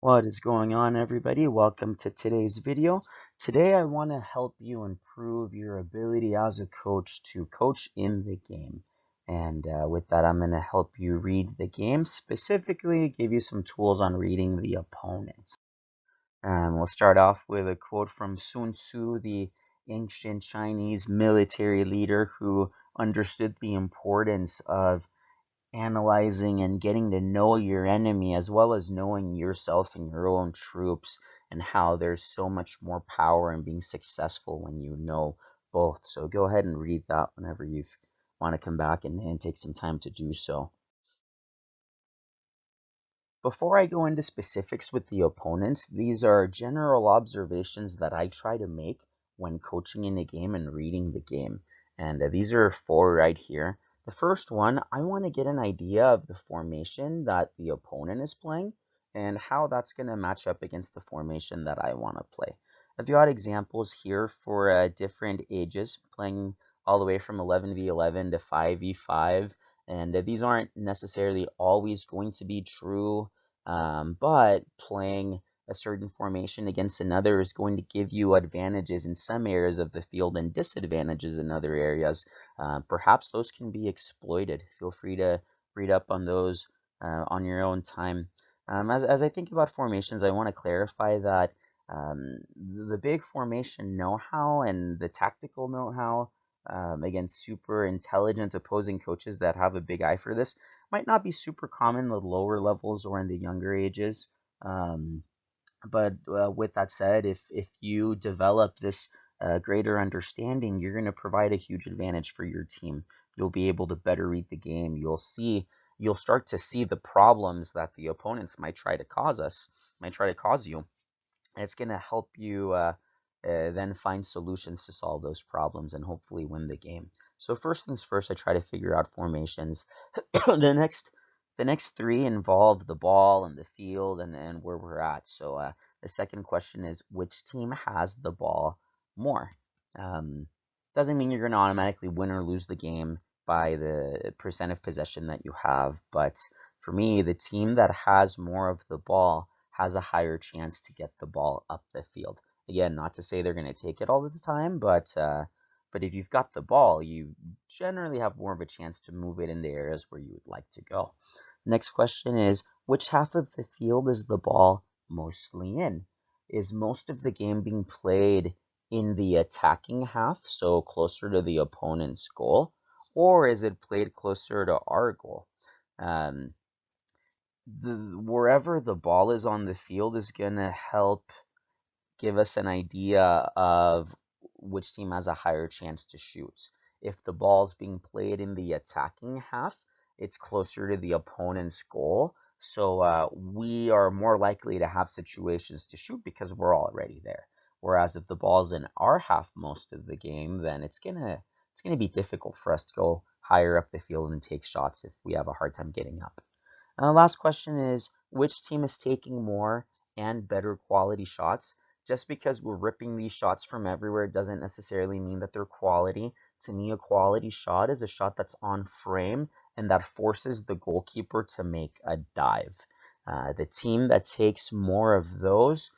What is going on, everybody? Welcome to today's video. Today I want to help you improve your ability as a coach to coach in the game. And with that, I'm going to help you read the game, specifically give you some tools on reading the opponents. We'll start off with a quote from Sun Tzu, the ancient Chinese military leader who understood the importance of analyzing and getting to know your enemy as well as knowing yourself and your own troops, and how there's so much more power in being successful when you know both. So go ahead and read that whenever you want to come back and take some time to do so. Before I go into specifics with the opponents, these are general observations that I try to make when coaching in a game and reading the game. And these are four right here. The first one, I want to get an idea of the formation that the opponent is playing and how that's going to match up against the formation that I want to play. I've got examples here for different ages, playing all the way from 11v11 to 5v5. And these aren't necessarily always going to be true, but playing a certain formation against another is going to give you advantages in some areas of the field and disadvantages in other areas. Perhaps those can be exploited. Feel free to read up on those on your own time. As I think about formations, I want to clarify that the big formation know-how and the tactical know-how against super intelligent opposing coaches that have a big eye for this might not be super common in the lower levels or in the younger ages. Um, but with that said, if you develop this greater understanding, you're going to provide a huge advantage for your team. You'll be able to better read the game. You'll start to see the problems that the opponents might try to cause you. And it's going to help you then find solutions to solve those problems and hopefully win the game. So first things first, I try to figure out formations. the next three involve the ball and the field and where we're at. So the second question is, which team has the ball more? Um, doesn't mean you're going to automatically win or lose the game by the percent of possession that you have, but for me, the team that has more of the ball has a higher chance to get the ball up the field. Again, not to say they're going to take it all the time, but if you've got the ball, you generally have more of a chance to move it in the areas where you would like to go. Next question is, which half of the field is the ball mostly in? Is most of the game being played in the attacking half, so closer to the opponent's goal, or is it played closer to our goal? Um, Wherever the ball is on the field is going to help give us an idea of which team has a higher chance to shoot. If the ball's being played in the attacking half, it's closer to the opponent's goal. So we are more likely to have situations to shoot because we're already there. Whereas if the ball's in our half most of the game, then it's gonna be difficult for us to go higher up the field and take shots if we have a hard time getting up. And the last question is, which team is taking more and better quality shots? Just because we're ripping these shots from everywhere doesn't necessarily mean that they're quality. To me, a quality shot is a shot that's on frame and that forces the goalkeeper to make a dive. The team that takes more of those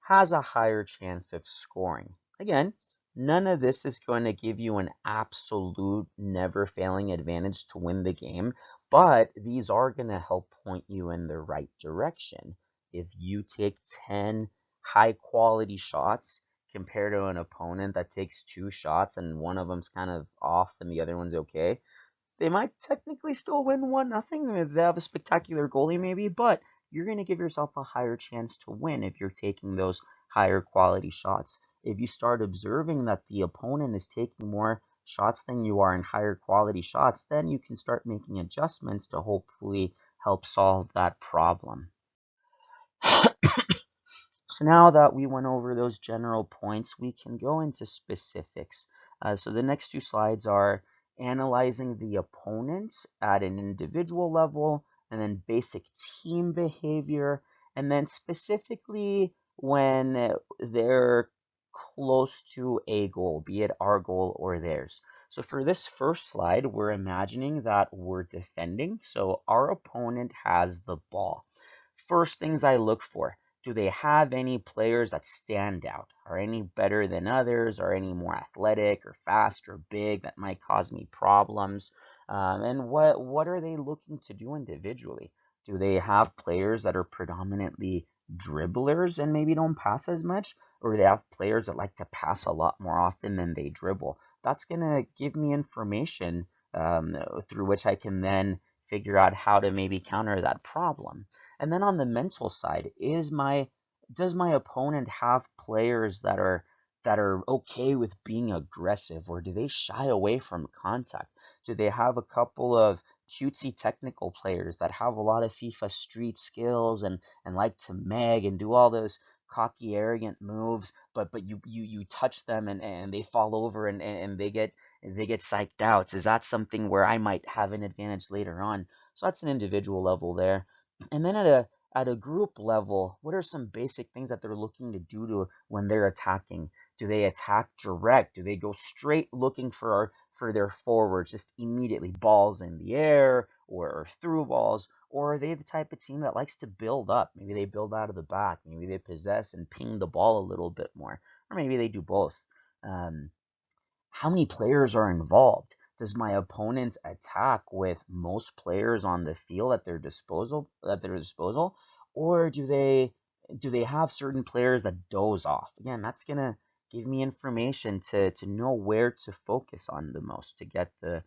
has a higher chance of scoring. Again, none of this is going to give you an absolute never failing advantage to win the game, but these are going to help point you in the right direction. If you take 10 high quality shots compared to an opponent that takes 2 shots and one of them's kind of off and the other one's okay, they might technically still win 1-0 if they have a spectacular goalie maybe, but you're going to give yourself a higher chance to win if you're taking those higher quality shots. If you start observing that the opponent is taking more shots than you are in higher quality shots, then you can start making adjustments to hopefully help solve that problem. So now that we went over those general points, we can go into specifics. So the next 2 slides are analyzing the opponent at an individual level, and then basic team behavior, and then specifically when they're close to a goal, be it our goal or theirs. So for this first slide, we're imagining that we're defending. So our opponent has the ball. First things I look for. do they have any players that stand out? Are any better than others? Are any more athletic or fast or big that might cause me problems? And what are they looking to do individually? Do they have players that are predominantly dribblers and maybe don't pass as much? Or do they have players that like to pass a lot more often than they dribble? That's going to give me information through which I can then figure out how to maybe counter that problem. And then on the mental side, does my opponent have players that are okay with being aggressive, or do they shy away from contact? Do they have a couple of cutesy technical players that have a lot of FIFA street skills and like to meg and do all those cocky arrogant moves, but you touch them and they fall over and they get psyched out? Is that something where I might have an advantage later on? So that's an individual level there. And then at a group level, what are some basic things that they're looking to do to when they're attacking? Do they attack direct? Do they go straight looking for their forwards, just immediately balls in the air or through balls? Or are they the type of team that likes to build up? Maybe they build out of the back. Maybe they possess and ping the ball a little bit more. Or maybe they do both. Um, how many players are involved? Does my opponent attack with most players on the field at their disposal, or do they have certain players that doze off? Again, that's gonna give me information to know where to focus on the most to get the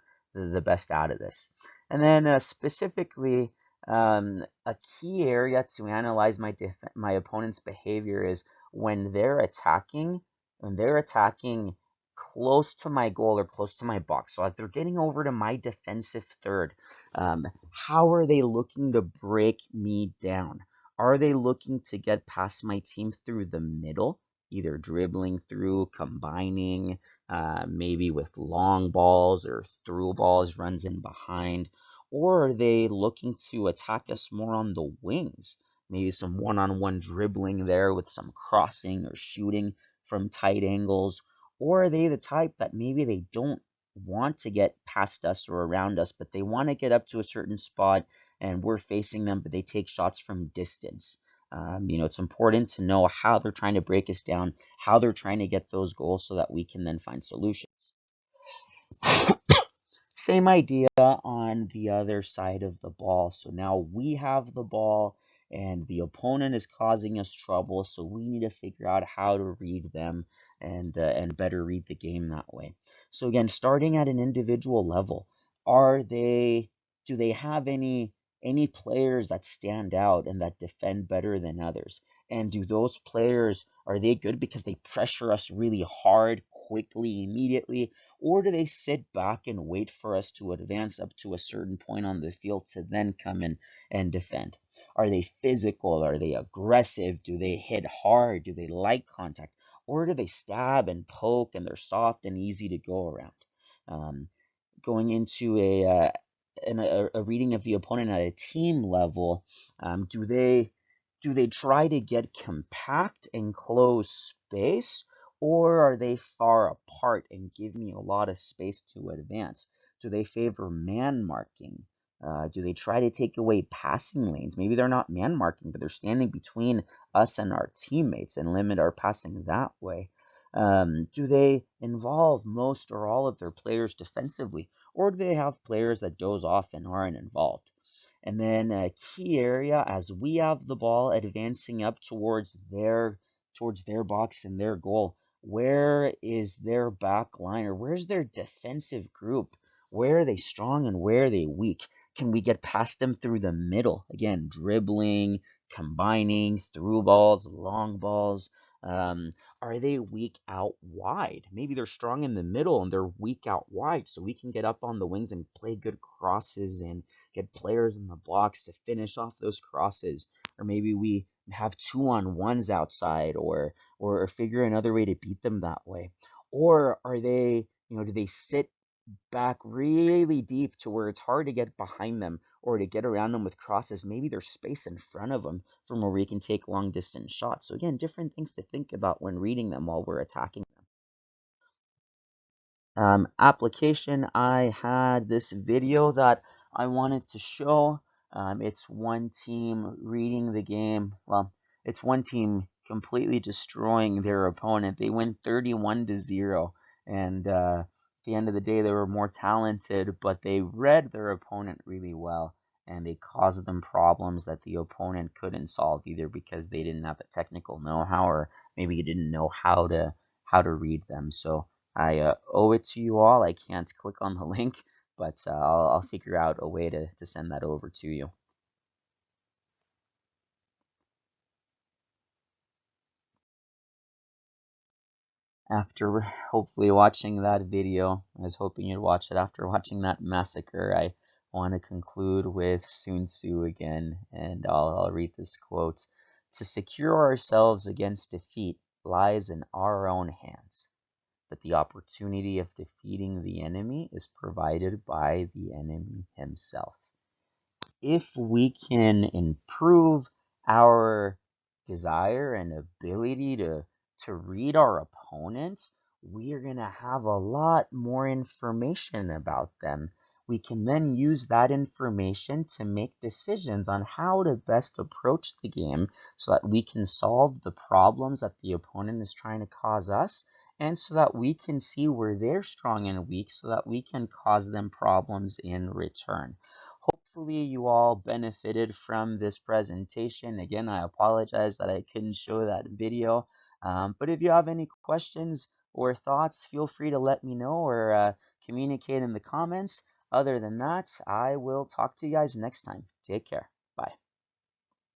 best out of this. And then specifically, a key area to analyze my opponent's behavior is when they're attacking. When they're attacking close to my goal or close to my box. So as they're getting over to my defensive third, how are they looking to break me down? Are they looking to get past my team through the middle, either dribbling through, combining, maybe with long balls or through balls, runs in behind? Or are they looking to attack us more on the wings? Maybe some one-on-one dribbling there with some crossing or shooting from tight angles. Or are they the type that maybe they don't want to get past us or around us, but they want to get up to a certain spot and we're facing them, but they take shots from distance? It's important to know how they're trying to break us down, how they're trying to get those goals so that we can then find solutions. Same idea on the other side of the ball. So now we have the ball and the opponent is causing us trouble, so we need to figure out how to read them and better read the game that way. So again, starting at an individual level, are they do they have any players that stand out and that defend better than others? And do those players, are they good because they pressure us really hard, quickly, immediately? Or do they sit back and wait for us to advance up to a certain point on the field to then come in and defend? Are they physical? Are they aggressive? Do they hit hard? Do they like contact? Or do they stab and poke and they're soft and easy to go around? Um, Going into a reading of the opponent at a team level, do they try to get compact and close space, or are they far apart and give me a lot of space to advance? Do they favor man marking? Do they try to take away passing lanes? Maybe they're not man marking, but they're standing between us and our teammates and limit our passing that way. Do they involve most or all of their players defensively, or do they have players that doze off and aren't involved? And then a key area as we have the ball advancing up towards their box and their goal. Where is their back line, or where's their defensive group? Where are they strong and where are they weak? Can we get past them through the middle? Again, dribbling, combining, through balls, long balls. Are they weak out wide? Maybe they're strong in the middle and they're weak out wide, so we can get up on the wings and play good crosses and get players in the box to finish off those crosses. Or maybe we have 2-on-1s outside, or figure another way to beat them that way. Or are they, do they sit back really deep to where it's hard to get behind them or to get around them with crosses? Maybe there's space in front of them from where we can take long distance shots. So again, different things to think about when reading them while we're attacking them. Application, I had this video that I wanted to show. It's one team reading the game. Well, it's one team completely destroying their opponent. They win 31-0, and at the end of the day, they were more talented, but they read their opponent really well, and they caused them problems that the opponent couldn't solve, either because they didn't have the technical know-how, or maybe you didn't know how to read them. So I owe it to you all. I can't click on the link, but I'll figure out a way to send that over to you. After hopefully watching that video, I was hoping you'd watch it after watching that massacre. I want to conclude with Sun Tzu again, and I'll read this quote. To secure ourselves against defeat lies in our own hands, but the opportunity of defeating the enemy is provided by the enemy himself. If we can improve our desire and ability to read our opponents, we are going to have a lot more information about them. We can then use that information to make decisions on how to best approach the game so that we can solve the problems that the opponent is trying to cause us, and so that we can see where they're strong and weak so that we can cause them problems in return. Hopefully you all benefited from this presentation. Again, I apologize that I couldn't show that video. But if you have any questions or thoughts, feel free to let me know, or communicate in the comments. Other than that, I will talk to you guys next time. Take care.